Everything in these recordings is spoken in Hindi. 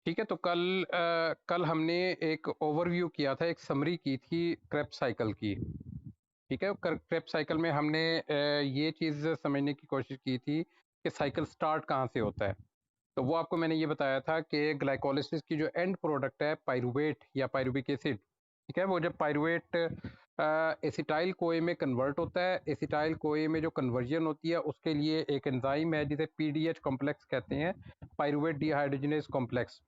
ठीक है। तो कल हमने एक ओवरव्यू किया था, एक समरी की थी क्रेब्स साइकिल की। ठीक है। क्रेब्स साइकिल में हमने ये चीज़ समझने की कोशिश की थी कि साइकिल स्टार्ट कहाँ से होता है। तो वो आपको मैंने ये बताया था कि ग्लाइकोलिसिस की जो एंड प्रोडक्ट है पाइरुवेट या पाइरुविक एसिड, ठीक है, वो जब पाइरुवेट एसिटाइल कोए में कन्वर्ट होता है, एसिटाइल कोए में जो कन्वर्जन होती है उसके लिए एक एंजाइम है जिसे पीडीएच कॉम्प्लेक्स कहते हैं, pyruvate dehydrogenase complex.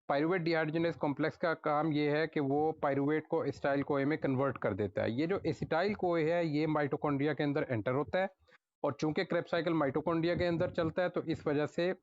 Pyruvate dehydrogenase complex का काम ये है कि वो पाइरुवेट को एसिटाइल कोए में कन्वर्ट कर देता है। ये जो एसिटाइल कोए है ये माइटोकॉन्ड्रिया के अंदर एंटर होता है, और चूंकि क्रेब्स साइकिल माइटोकॉन्ड्रिया के अंदर चलता है तो इस वजह से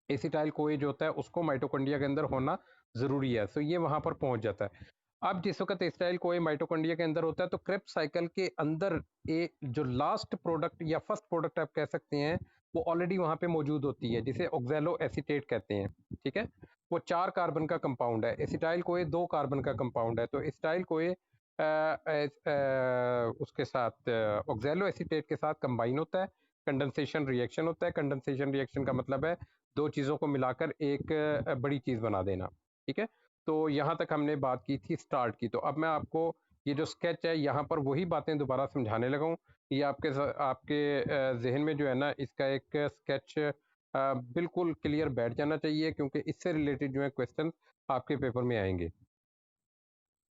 एसिटाइल कोए जो होता है उसको माइटोकॉन्ड्रिया के अंदर होना जरूरी है, तो ये वहां पर पहुंच जाता है। अब जिस वक्त एसिटाइल कोए माइटोकॉन्ड्रिया के अंदर होता है तो क्रेब्स साइकिल के अंदर जो लास्ट प्रोडक्ट या फर्स्ट प्रोडक्ट आप कह सकते हैं वो ऑलरेडी वहां पे मौजूद होती है, जिसे ऑक्सैलो एसीटेट कहते हैं। ठीक है। वो 4 कार्बन का कंपाउंड है, एसिटाइल कोए 2 कार्बन का कंपाउंड है। तो एसिटाइल कोए उसके साथ ऑक्सैलो एसीटेट के साथ कंबाइन होता है, कंडेंसेशन रिएक्शन होता है। कंडेंसेशन रिएक्शन का मतलब है दो चीज़ों को मिलाकर एक बड़ी चीज़ बना देना। ठीक है। तो यहाँ तक हमने बात की थी स्टार्ट की। तो अब मैं आपको ये जो स्केच है यहाँ पर वही बातें दोबारा समझाने लगा हूँ। ये आपके जहन में जो है ना इसका एक स्केच बिल्कुल क्लियर बैठ जाना चाहिए, क्योंकि इससे रिलेटेड जो है क्वेश्चन आपके पेपर में आएंगे।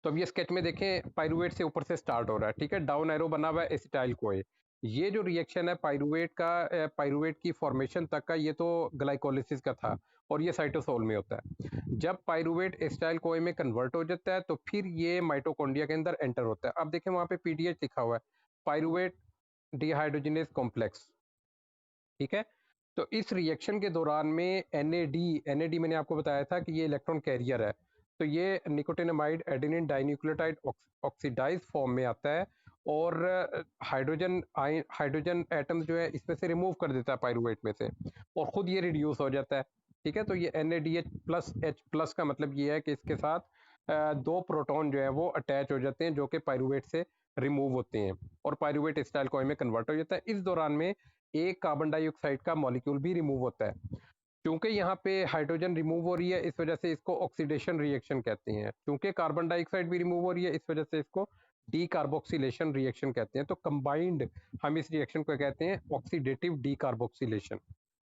तो अब ये स्केच में देखें, पाइरुवेट से ऊपर से स्टार्ट हो रहा है। ठीक है। डाउन एरो बना हुआ है एसिटाइल कोए। ये जो रिएक्शन है पाइरुवेट की फॉर्मेशन तक का, ये तो ग्लाइकोलिसिस का था, और ये साइटोसोल में होता है। जब पाइरुवेट एसिटाइल कोए में कन्वर्ट हो जाता है तो फिर ये माइटोकॉन्ड्रिया के अंदर एंटर होता है। अब देखें वहां पे पीडीएच लिखा हुआ है, पाइरुवेट डिहाइड्रोजनेज कॉम्प्लेक्स। ठीक है। तो इस रिएक्शन के दौरान में एनएडी मैंने आपको बताया था कि ये इलेक्ट्रॉन कैरियर है। तो ये nicotinamide adenine dinucleotide oxidise form में आता है, और हाइड्रोजन एटम जो है इसमें से रिमूव कर देता है पाइरुवेट में से, और खुद ये रिड्यूस हो जाता है। ठीक है। तो ये NaDH प्लस H प्लस का मतलब ये है कि इसके साथ 2 प्रोटॉन जो है वो अटैच हो जाते हैं, जो कि पाइरुवेट से रिमूव होते हैं, और पाइरुवेट स्टाइल कॉइन में कन्वर्ट हो जाता है। इस दौरान में एक कार्बन डाइऑक्साइड का मॉलिक्यूल भी रिमूव होता है। क्योंकि यहाँ पे हाइड्रोजन रिमूव हो रही है इस वजह से इसको ऑक्सीडेशन रिएक्शन कहते हैं। क्योंकि कार्बन डाइऑक्साइड भी रिमूव हो रही है इस वजह से इसको डी कार्बोक्सिलेशन रिएक्शन कहते हैं। तो कंबाइंड हम इस रिएक्शन को कहते हैं ऑक्सीडेटिव डी कार्बोक्सिलेशन।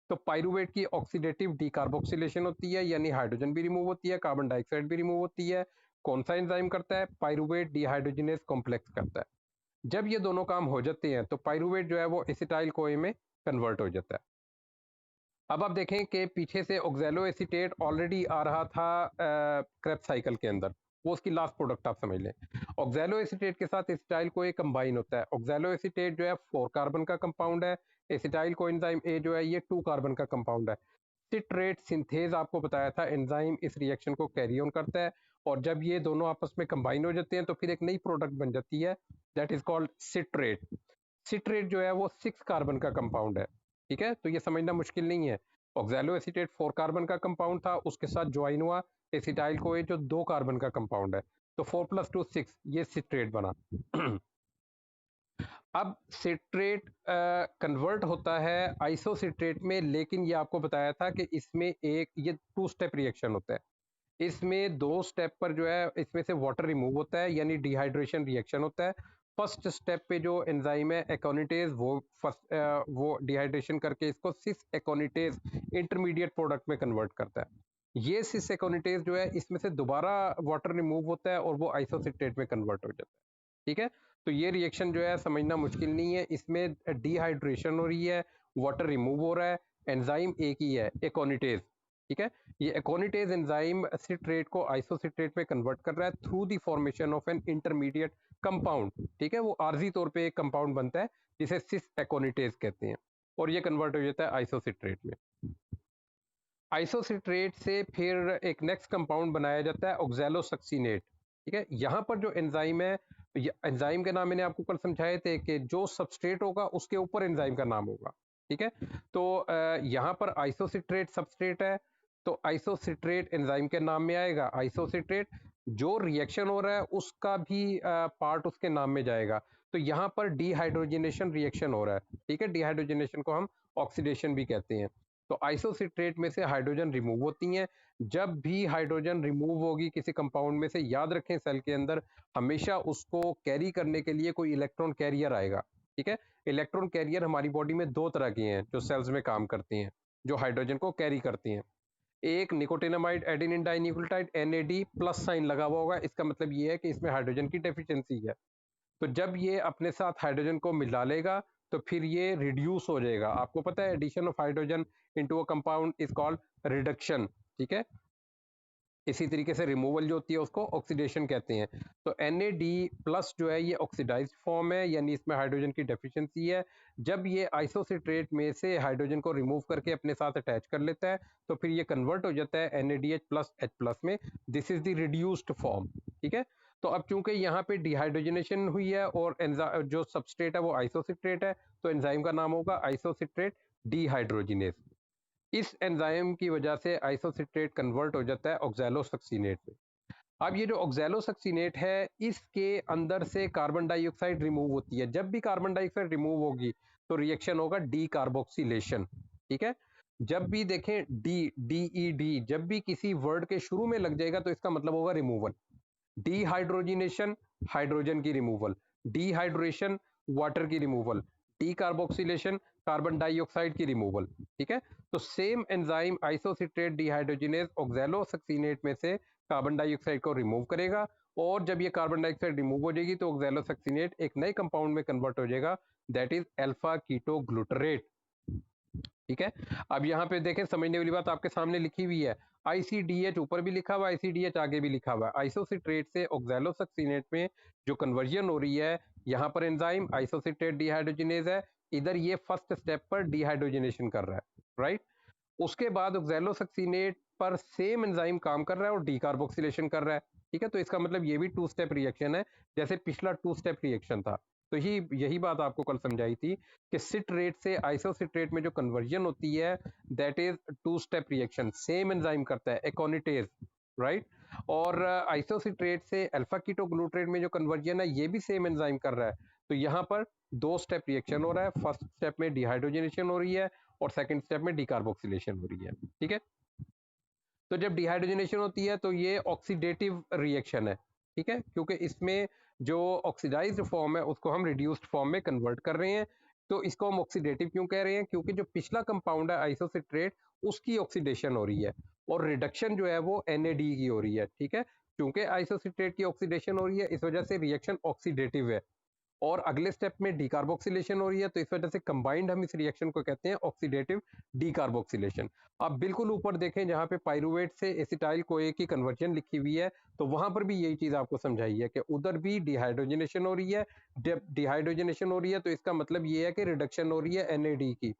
तो पाइरुवेट की ऑक्सीडेटिव डी कार्बोक्सिलेशन होती है, यानी हाइड्रोजन भी रिमूव होती है, कार्बन डाइऑक्साइड भी रिमूव होती है। कौन सा एंजाइम करता है? पाइरुवेट डिहाइड्रोजनेज कॉम्प्लेक्स करता है। जब ये दोनों काम हो जाते हैं तो पाइरुवेट जो है वो एसिटाइल कोए में कन्वर्ट हो जाता है। अब आप देखें कि पीछे से ऑक्सैलो एसीटेट ऑलरेडी आ रहा था क्रेब्स साइकिल के अंदर, वो उसकी लास्ट प्रोडक्ट आप समझ लें। ऑक्सैलो एसीटेट के साथ एसिटाइल को कंबाइन होता है। ऑक्सैलो एसीटेट जो है 4 कार्बन का कंपाउंड है, एसिटाइल कोएंजाइम ए जो है ये 2 कार्बन का कंपाउंड है। सिट्रेट सिंथेज आपको बताया था एंजाइम इस रिएक्शन को कैरी ऑन करता है, और जब ये दोनों आपस में कंबाइन हो जाते हैं तो फिर एक नई प्रोडक्ट बन जाती है, that is called citrate. Citrate जो है वो 6 कार्बन का कंपाउंड है। ठीक है। तो ये समझना मुश्किल नहीं है। ऑक्सैलो एसीटेट 4 कार्बन का कंपाउंड था, उसके साथ ज्वाइन हुआ एसिटाइल कोए जो 2 कार्बन का कंपाउंड है। तो 4 + 2 6, ये सिट्रेट बना। अब सिट्रेट कन्वर्ट होता है आइसोसिट्रेट में, लेकिन ये आपको बताया था कि इसमें एक ये 2 स्टेप रिएक्शन होता है। इसमें 2 स्टेप पर जो है इसमें से वाटर रिमूव होता है, यानी डिहाइड्रेशन रिएक्शन होता है। फर्स्ट स्टेप पे जो एंजाइम है एकोनिटेज, वो डिहाइड्रेशन करके इसको सिस एकोनिटेज इंटरमीडिएट प्रोडक्ट में कन्वर्ट करता है। ये सिस एकोनिटेज जो है इसमें से दोबारा वाटर रिमूव होता है और वो आइसोसिट्रेट में कन्वर्ट हो जाता है। ठीक है। तो ये रिएक्शन जो है समझना मुश्किल नहीं है, इसमें डिहाइड्रेशन हो रही है, वाटर रिमूव हो रहा है, एंजाइम एक ही है, एकोनिटेज। ठीक है। ये एकोनिटेज एंजाइम सिट्रेट को आइसोसिट्रेट में कन्वर्ट कर रहा है through the formation of an intermediate compound. ठीक है। वो आर्जी तौर पे एक कंपाउंड बनता है जिसे सिस एकोनिटेज कहते हैं, और ये कन्वर्ट हो जाता है आइसोसिट्रेट में। आइसोसिट्रेट से फिर एक नेक्स्ट कंपाउंड बनाया जाता है ऑक्सैलोसक्सिनेट। ठीक है। यहाँ पर जो एंजाइम है, एंजाइम के नाम मैंने आपको कल समझाए थे कि जो सबस्ट्रेट होगा उसके ऊपर एंजाइम का नाम होगा। ठीक है। तो यहाँ पर आइसोसिट्रेट सबस्ट्रेट है, तो आइसोसिट्रेट एंजाइम के नाम में आएगा। आइसोसिट्रेट जो रिएक्शन हो रहा है उसका भी पार्ट उसके नाम में जाएगा। तो यहाँ पर डिहाइड्रोजनेशन रिएक्शन हो रहा है। ठीक है। डिहाइड्रोजनेशन को हम ऑक्सीडेशन भी कहते हैं। तो आइसोसिट्रेट में से हाइड्रोजन रिमूव होती हैं। जब भी हाइड्रोजन रिमूव होगी किसी कंपाउंड में से, याद रखें सेल के अंदर हमेशा उसको कैरी करने के लिए कोई इलेक्ट्रॉन कैरियर आएगा। ठीक है, इलेक्ट्रॉन कैरियर हमारी बॉडी में दो तरह के हैं जो सेल्स में काम करते हैं, जो हाइड्रोजन को कैरी करते हैं। एक nicotinamide adenine dinucleotide NAD plus sign लगा हुआ होगा, इसका मतलब ये है कि इसमें हाइड्रोजन की डेफिशिएंसी है। तो जब ये अपने साथ हाइड्रोजन को मिला लेगा तो फिर ये रिड्यूस हो जाएगा। आपको पता है addition of hydrogen into a compound is called reduction. ठीक है, इसी तरीके से रिमूवल जो होती है उसको ऑक्सीडेशन कहते हैं। तो NAD प्लस जो है ये ऑक्सीडाइज्ड फॉर्म है, यानी इसमें हाइड्रोजन की डेफिशिएंसी है। जब ये आइसोसिट्रेट में से हाइड्रोजन को रिमूव करके अपने साथ अटैच कर लेता है तो फिर ये कन्वर्ट हो जाता है NADH प्लस H प्लस में। This is the reduced form. ठीक है, तो अब चूंकि यहाँ पे डिहाइड्रोजनेशन हुई है और जो सबस्ट्रेट है वो आइसोसिट्रेट है, तो एंजाइम का नाम होगा आइसोसिट्रेट डिहाइड्रोजिनेज। इस एंजाइम की वजह से आइसोसिट्रेट कन्वर्ट हो जाता है ऑक्सैलोसक्सीनेट में। अब ये जो ऑक्सैलोसक्सीनेट है इसके अंदर से कार्बन डाइऑक्साइड रिमूव होती है। जब भी कार्बन डाइऑक्साइड रिमूव होगी तो रिएक्शन होगा डी कार्बोक्सिलेशन। ठीक है, जब भी देखें DED जब भी किसी वर्ड के शुरू में लग जाएगा तो इसका मतलब होगा रिमूवल। डिहाइड्रोजिनेशन हाइड्रोजन की रिमूवल, डिहाइड्रेशन वाटर की रिमूवल, डीकार्बोक्सिलेशन कार्बन डाइऑक्साइड की रिमूवल। ठीक है, तो सेम एंजाइम आइसोसिट्रेट डिहाइड्रोजिनेज ऑक्सैलोसक्सीनेट में से कार्बन डाइऑक्साइड को रिमूव करेगा, और जब ये कार्बन डाइऑक्साइड रिमूव हो जाएगी तो ऑक्सैलोसक्सीनेट एक नए कंपाउंड में कन्वर्ट हो जाएगा, that is alpha keto glutarate. ठीक है, अब यहाँ पे देखें समझने वाली बात आपके सामने लिखी हुई है, ICDH ऊपर भी लिखा हुआ है, ICDH आगे भी लिखा हुआ है। आइसोसिट्रेट से ऑक्सैलोसक्सीनेट में जो कन्वर्जन हो रही है, यहाँ पर एंजाइम आइसोसिट्रेट डिहाइड्रोजिनेज है, इधर ये फर्स्ट स्टेप पर डिहाइड्रोजिनेशन कर रहा है, राइट। उसके बाद ऑक्सैलोसक्सीनेट पर सेम एंजाइम काम कर रहा है और डीकार्बोक्सिलेशन कर रहा है। ठीक है, तो इसका मतलब ये भी टू स्टेप रिएक्शन है, जैसे पिछला टू स्टेप रिएक्शन था। तो यही बात आपको कल समझाई थी कि सिट्रेट से आइसोसिट्रेट में जो कन्वर्जन होती है that is two step reaction, same enzyme करता है एकोनिटेज, राइट। और आइसोसिट्रेट से अल्फा कीटोग्लूटरेट में जो कन्वर्जन है ये भी सेम एंजाइम कर रहा है। तो यहाँ पर दो स्टेप रिएक्शन हो रहा है, फर्स्ट स्टेप में डिहाइड्रोजनेशन हो रही है और सेकंड स्टेप में डीकार्बोक्सिलेशन हो रही है। ठीक है, तो जब डिहाइड्रोजनेशन होती है तो ये ऑक्सीडेटिव रिएक्शन है। ठीक है, क्योंकि इसमें जो ऑक्सीडाइज्ड फॉर्म है उसको हम रिड्यूस्ड फॉर्म में कन्वर्ट कर रहे हैं। तो इसको हम ऑक्सीडेटिव क्यों कह रहे हैं, क्योंकि जो पिछला कंपाउंड है आइसोसिट्रेट उसकी ऑक्सीडेशन हो रही है और रिडक्शन जो है वो NAD की हो रही है। ठीक है, क्योंकि आइसोसिट्रेट की ऑक्सीडेशन हो रही है इस वजह से रिएक्शन ऑक्सीडेटिव है, और अगले स्टेप में डीकार्बोक्सिलेशन हो रही है, तो इस वजह से कंबाइंड हम इस रिएक्शन को कहते हैं ऑक्सीडेटिव डीकार्बोक्सिलेशन। आप बिल्कुल ऊपर देखें जहां पे पाइरुवेट से एसिटाइल कोए की कन्वर्जन लिखी हुई है, तो वहां पर भी यही चीज आपको समझाई है कि उधर भी डिहाइड्रोजनेशन हो रही है। जब डिहाइड्रोजनेशन हो रही है तो इसका मतलब ये है कि रिडक्शन हो रही है NAD की,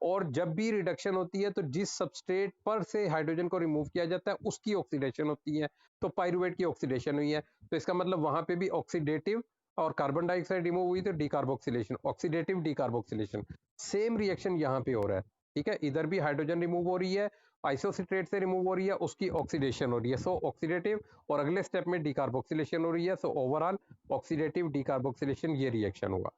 और जब भी रिडक्शन होती है तो जिस सबस्ट्रेट पर से हाइड्रोजन को रिमूव किया जाता है उसकी ऑक्सीडेशन होती है। तो पाइरुवेट की ऑक्सीडेशन हुई है, तो इसका मतलब वहां पे भी ऑक्सीडेटिव, और कार्बन डाइऑक्साइड रिमूव हुई तो decarboxylation, oxidative decarboxylation. Same reaction यहाँ पे हो रहा है। ठीक है, इधर भी हाइड्रोजन रिमूव हो रही है, आइसोसिट्रेट से रिमूव हो रही है, उसकी ऑक्सीडेशन हो रही है, सो ऑक्सीडेटिव, और अगले स्टेप में डीकार्बोक्सिलेशन हो रही है, सो ओवरऑल ऑक्सीडेटिव डीकार्बोक्सिलेशन ये रिएक्शन होगा।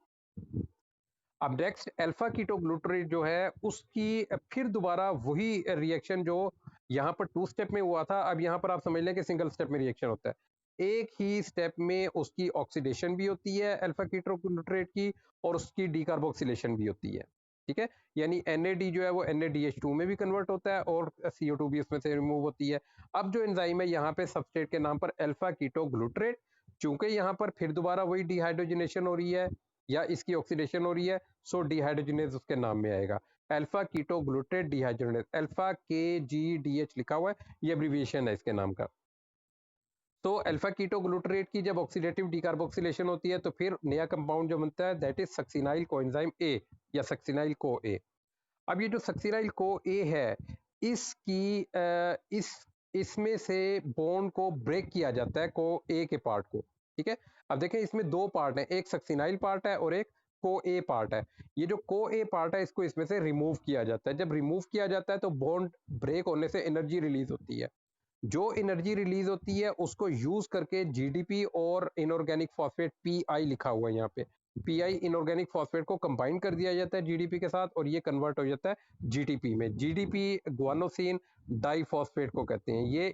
अब नेक्स्ट अल्फा कीटोग्लूटरेट जो है उसकी फिर दोबारा वही रिएक्शन जो यहाँ पर टू स्टेप में हुआ था, अब यहाँ पर आप समझ लें कि सिंगल स्टेप में रिएक्शन होता है। एक ही स्टेप में उसकी ऑक्सीडेशन भी होती है अल्फा कीटोग्लूटरेट की, और उसकी डीकार्बोक्सिलेशन भी होती है। ठीक है, यानी NAD जो है वो NADH2 में भी कन्वर्ट होता है और CO2 भी उसमें से रिमूव होती है। अब जो एंजाइम है यहाँ पे सबस्ट्रेट के नाम पर अल्फा कीटोग्लूटरेट, चूंकि यहाँ पर फिर दोबारा वही डिहाइड्रोजनेशन हो रही है या इसकी ऑक्सीडेशन हो रही है, सो डिहाइड्रोजनेज उसके नाम में आएगा, अल्फा कीटोग्लूटेट डिहाइड्रोजनेज, अल्फा KGDH लिखा हुआ है, ये एब्रिविएशन है इसके नाम का। तो अल्फा कीटोग्लूटरेट की जब ऑक्सीडेटिव डीकार्बोक्सिलेशन होती है तो फिर नया कंपाउंड जो बनता है that is succinyl coenzyme A या सक्सिनाइल को A। अब ये जो सक्सिनाइल को A है इसकी इसमें से बॉन्ड को ब्रेक किया जाता है को A के पार्ट को। ठीक है, अब देखें इसमें दो पार्ट हैं, एक सक्सिनाइल पार्ट है और एक को A पार्ट है। ये जो को A पार्ट है इसको इसमें से रिमूव किया जाता है। जब रिमूव किया जाता है तो बॉन्ड ब्रेक होने से एनर्जी रिलीज होती है। जो एनर्जी रिलीज होती है उसको यूज करके GDP और इनऑर्गेनिक फॉस्फेट PI लिखा हुआ है यहाँ पे, पीआई इनऑर्गेनिक फॉस्फेट को कंबाइन कर दिया जाता है जीडीपी के साथ और ये कन्वर्ट हो जाता है जीटीपी में। जीडीपी ग्वानोसिन डाइफॉस्फेट को कहते हैं। ये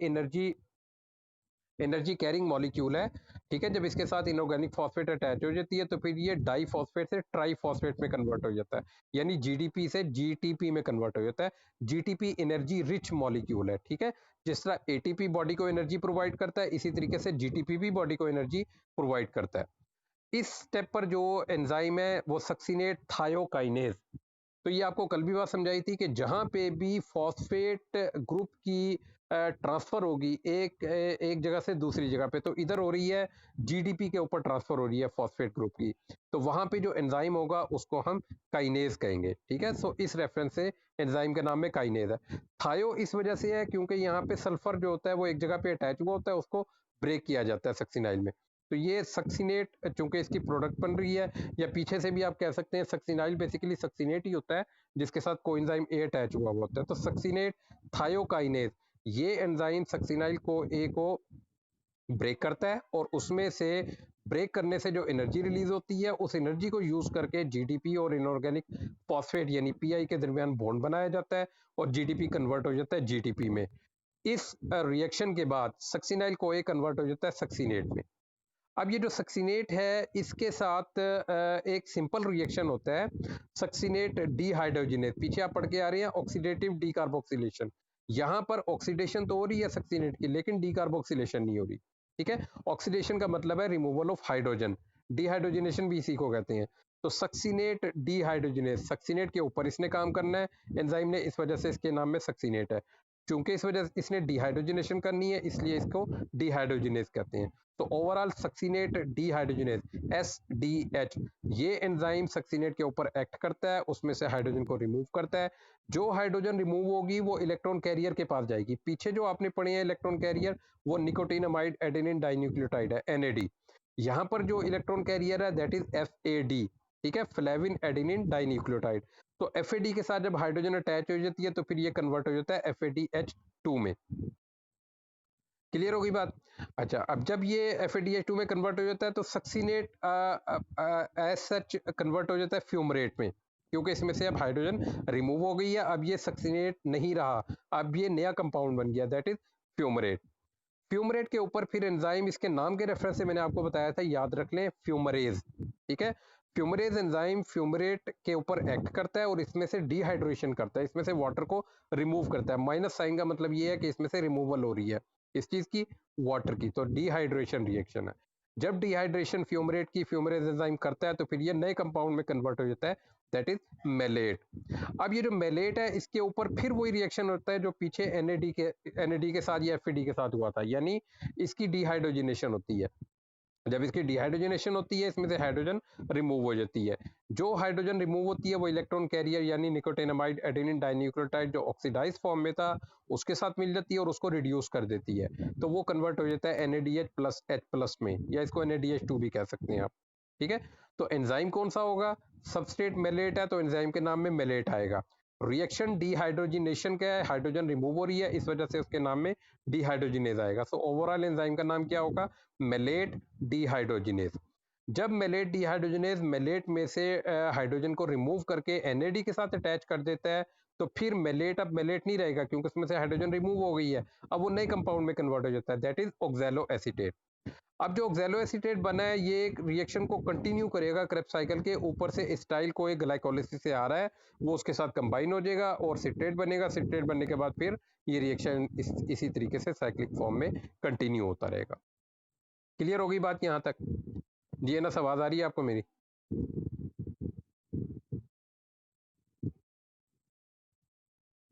एनर्जी कैरिंग मॉलिक्यूल है, ठीक है। जब इसके साथ इनऑर्गेनिक फॉस्फेट अटैच हो जाती है तो फिर ये डाइफॉस्फेट से ट्राइफॉस्फेट में कन्वर्ट हो जाता है, यानी जीडीपी से जीटीपी में कन्वर्ट हो जाता है। जीटीपी एनर्जी रिच मॉलिक्यूल है, ठीक है। जिस तरह एटीपी बॉडी को एनर्जी प्रोवाइड करता है, इसी तरीके से जीटीपी भी बॉडी को एनर्जी प्रोवाइड करता है। इस स्टेप पर जो एंजाइम है वो सक्सिनेट थायोकाइनेज। तो ये आपको कल भी बात समझाई थी कि जहां पे भी फॉस्फेट ग्रुप की ट्रांसफर होगी एक जगह से दूसरी जगह पे, तो इधर हो रही है जीडीपी के ऊपर ट्रांसफर हो रही है फॉस्फेट ग्रुप की, तो वहां पे जो एंजाइम होगा उसको हम काइनेज कहेंगे, ठीक है। सो इस रेफरेंस से एंजाइम का नाम में काइनेज है। थायो इस वजह से है क्योंकि यहाँ पे सल्फर जो होता है वो एक जगह पे अटैच हुआ होता है, उसको ब्रेक किया जाता है सक्सिनाइल में। तो ये सक्सिनेट चूंकि इसकी प्रोडक्ट बन रही है, या पीछे से भी आप कह सकते हैं सक्सिनाइल बेसिकली सक्सिनेट ही होता है जिसके साथ कोएंजाइम ए अटैच हुआ होता है। तो सक्सिनेट थायोकाइनेज ये एंजाइम सक्सिनाइल को ए को ब्रेक करता है और उसमें से ब्रेक करने से जो एनर्जी रिलीज होती है उस एनर्जी को यूज करके जीडीपी और इनऑर्गेनिक फॉस्फेट यानी पीआई के दरमियान बॉन्ड बनाया जाता है और जीडीपी कन्वर्ट हो जाता है जीटीपी में। इस रिएक्शन के बाद सक्सिनाइल को ए कन्वर्ट हो जाता है सक्सिनेट में। अब ये जो सक्सिनेट है इसके साथ एक सिंपल रिएक्शन होता है सक्सिनेट डीहाइड्रोजिनेज। पीछे आप पढ़ के आ रहे हैं ऑक्सीडेटिव डीकार्बोक्सिलेशन। यहाँ पर ऑक्सीडेशन तो हो रही है सक्सिनेट की लेकिन डीकार्बोक्सिलेशन नहीं हो रही, ठीक है। ऑक्सीडेशन का मतलब है रिमूवल ऑफ हाइड्रोजन, डिहाइड्रोजनेशन भी इसी को कहते हैं। तो सक्सिनेट डीहाइड्रोजिनेज, सक्सिनेट के ऊपर इसने काम करना है एंजाइम ने, इस वजह से इसके नाम में सक्सिनेट है। चूंकि इस वजह से इसने डिहाइड्रोजनेशन करनी है इसलिए इसको डिहाइड्रोजिनेज कहते हैं। तो ओवरऑल सक्सिनेट डीहाइड्रोजिनेज एसडीएच, ये एंजाइम सक्सिनेट के ऊपर एक्ट करता है, उसमें से हाइड्रोजन को रिमूव करता है। जो हाइड्रोजन रिमूव होगी वो इलेक्ट्रॉन कैरियर के पास जाएगी। पीछे जो आपने पढ़े हैं इलेक्ट्रॉन कैरियर वो निकोटिनामाइड एडेनिन डाइन्यूक्लियोटाइड है, एनएडी। यहाँ पर जो इलेक्ट्रॉन कैरियर है दैट इज एफएडी, ठीक है, फ्लेविन एडेनिन डाइन्यूक्लियोटाइड। तो एफएडी के साथ जब हाइड्रोजन अटैच हो जाती है तो फिर ये कन्वर्ट हो जाता है एफएडीएच2 में। क्लियर होगी बात। अच्छा, अब जब ये एफ में कन्वर्ट हो जाता है तो सक्सीनेट एज सच कन्वर्ट हो जाता है फ्यूमरेट में, क्योंकि इसमें से अब हाइड्रोजन रिमूव हो गई है, अब ये सक्सीनेट नहीं रहा, अब ये नया कंपाउंड बन गया दैट इज फ्यूमरेट। फ्यूमरेट के ऊपर फिर एंजाइम, इसके नाम के रेफरेंस से मैंने आपको बताया था, याद रख लें, फ्यूमरेज, ठीक है। फ्यूमरेज एंजाइम फ्यूमरेट के ऊपर एक्ट करता है और इसमें से डिहाइड्रेशन करता है, इसमें से वाटर को रिमूव करता है। माइनस साइन का मतलब ये है कि इसमें से रिमूवल हो रही है इस चीज की, वाटर की, तो डिहाइड्रेशन रिएक्शन है। जब डिहाइड्रेशन फ्यूमरेट की फ्यूमरेज एंजाइम करता है तो फिर ये नए कंपाउंड में कन्वर्ट हो जाता है दैट इज मेलेट। अब ये जो मेलेट है इसके ऊपर फिर वही रिएक्शन होता है जो पीछे एनएडी के साथ या एफईडी के साथ हुआ था, यानी इसकी डिहाइड्रोजिनेशन होती है। जब इसकी डिहाइड्रोजनेशन होती है इसमें से हाइड्रोजन रिमूव हो जाती है। जो हाइड्रोजन रिमूव होती है वो इलेक्ट्रॉन कैरियर यानी निकोटिनामाइड एडेनिन डाइन्यूक्लियोटाइड जो ऑक्सीडाइज फॉर्म में था उसके साथ मिल जाती है और उसको रिड्यूस कर देती है, तो वो कन्वर्ट हो जाता है NADH प्लस H प्लस में, या इसको NADH2 भी कह सकते हैं आप, ठीक है। तो एंजाइम कौन सा होगा, सबस्ट्रेट मेलेट है तो एंजाइम के नाम में मेलेट आएगा। रिएक्शन डिहाइड्रोजिनेशन का है, हाइड्रोजन रिमूव हो रही है इस वजह से उसके नाम में डिहाइड्रोजिनेज आएगा। सो ओवरऑल एंजाइम का नाम क्या होगा, मेलेट डिहाइड्रोजिनेज। जब मेलेट डिहाइड्रोजिनेज मेलेट में से हाइड्रोजन को रिमूव करके NAD के साथ अटैच कर देता है तो फिर मेलेट अब मेलेट नहीं रहेगा क्योंकि उसमें से हाइड्रोजन रिमूव हो गई है, अब वो नए कंपाउंड में कन्वर्ट हो जाता है दैट इज ऑक्सैलो एसीटेट। अब जो ऑक्सैलो एसीटेट बना है ये एक रिएक्शन को कंटिन्यू करेगा क्रेब्स साइकिल के ऊपर से, स्टाइल को एक ग्लाइकोलिसिस से आ रहा है वो उसके साथ कंबाइन हो जाएगा और सिट्रेट बनेगा, सिट्रेट बनने के बाद फिर ये रिएक्शन इसी तरीके से साइक्लिक फॉर्म में कंटिन्यू होता रहेगा। क्लियर होगी बात यहाँ तक। जी ना, आवाज आ रही है आपको मेरी।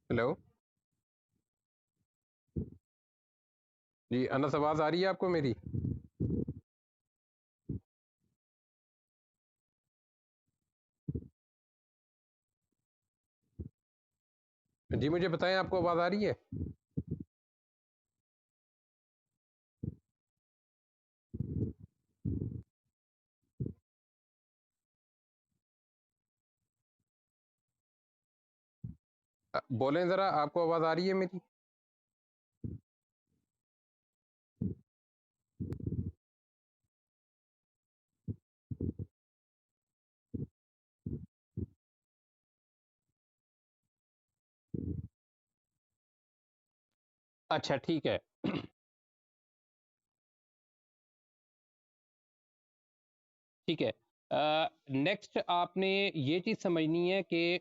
हेलो जी, अनस आवाज आ रही है आपको मेरी। जी मुझे बताएं आपको आवाज आ रही है। बोलें जरा, आपको आवाज आ रही है मेरी। अच्छा ठीक है। ठीक है। नेक्स्ट आपने ये चीज़ समझनी है कि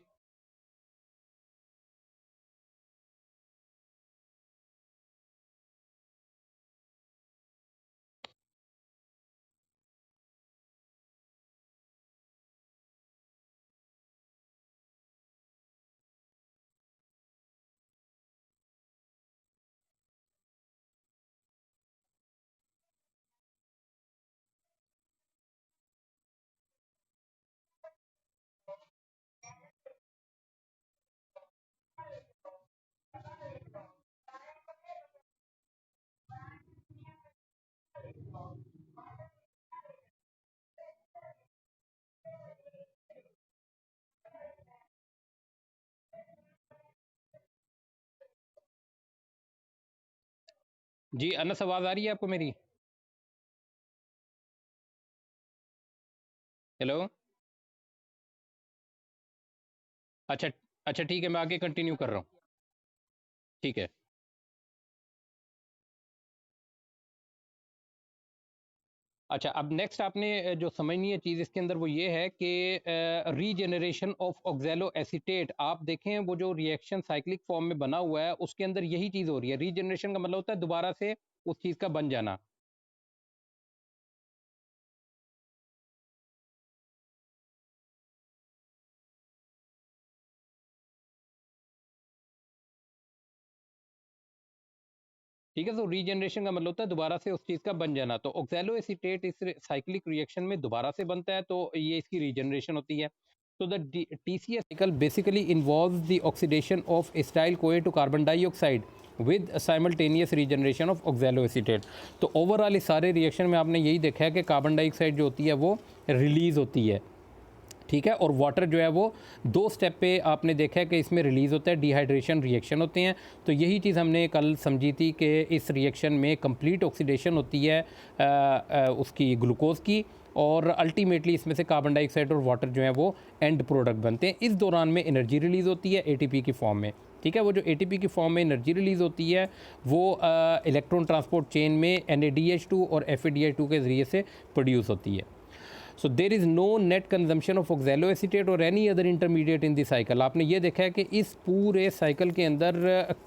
जी अनस, आवाज़ आ रही है आपको मेरी? हेलो। अच्छा। अच्छा ठीक है, मैं आगे कंटिन्यू कर रहा हूँ। ठीक है। अच्छा, अब नेक्स्ट आपने जो समझनी है चीज़ इसके अंदर वो ये है कि रीजनरेशन ऑफ ऑक्जेलो एसीटेट, आप देखें वो जो रिएक्शन साइक्लिक फॉर्म में बना हुआ है उसके अंदर यही चीज़ हो रही है। रीजनरेशन का मतलब होता है दोबारा से उस चीज़ का बन जाना। ठीक है, तो रीजनरेशन का मतलब होता है दोबारा से उस चीज़ का बन जाना। तो ऑक्सैलो एसीटेट इस साइक्लिक रिएक्शन में दोबारा से बनता है, तो ये इसकी रीजनरेशन होती है। तो the TCS cycle basically involves the oxidation of acetyl CoA to carbon dioxide with simultaneous regeneration of oxaloacetate. तो ओवरऑल इस सारे रिएक्शन में आपने यही देखा है कि कार्बन डाइऑक्साइड जो होती है वो रिलीज़ होती है। ठीक है, और वाटर जो है वो दो स्टेप पे आपने देखा है कि इसमें रिलीज़ होता है, डिहाइड्रेशन रिएक्शन होते हैं। तो यही चीज़ हमने कल समझी थी कि इस रिएक्शन में कंप्लीट ऑक्सीडेशन होती है उसकी ग्लूकोज़ की, और अल्टीमेटली इसमें से कार्बन डाइऑक्साइड और वाटर जो है वो एंड प्रोडक्ट बनते हैं। इस दौरान में एनर्जी रिलीज़ होती है एटीपी की फॉर्म में। ठीक है, वो जो एटीपी की फॉर्म में एनर्जी रिलीज़ होती है वो इलेक्ट्रॉन ट्रांसपोर्ट चेन में NADH2 और FADH2 के ज़रिए से प्रोड्यूस होती है। So there is no net consumption of oxaloacetate और any other intermediate in the cycle. आपने ये देखा है कि इस पूरे साइकिल के अंदर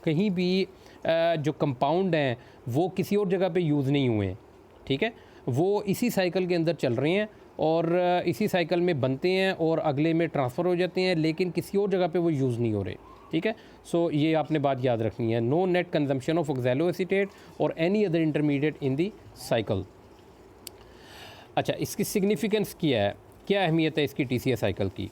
कहीं भी जो कंपाउंड हैं वो किसी और जगह पे यूज़ नहीं हुए हैं। ठीक है, वो इसी साइकिल के अंदर चल रहे हैं और इसी साइकिल में बनते हैं और अगले में ट्रांसफ़र हो जाते हैं, लेकिन किसी और जगह पे वो यूज़ नहीं हो रहे। ठीक है, सो ये आपने बात याद रखनी है, no net consumption of oxaloacetate और एनी अदर इंटरमीडिएट इन दी साइकिल। अच्छा, इसकी सिग्निफिकेंस क्या है, क्या अहमियत है इसकी TCA साइकिल की?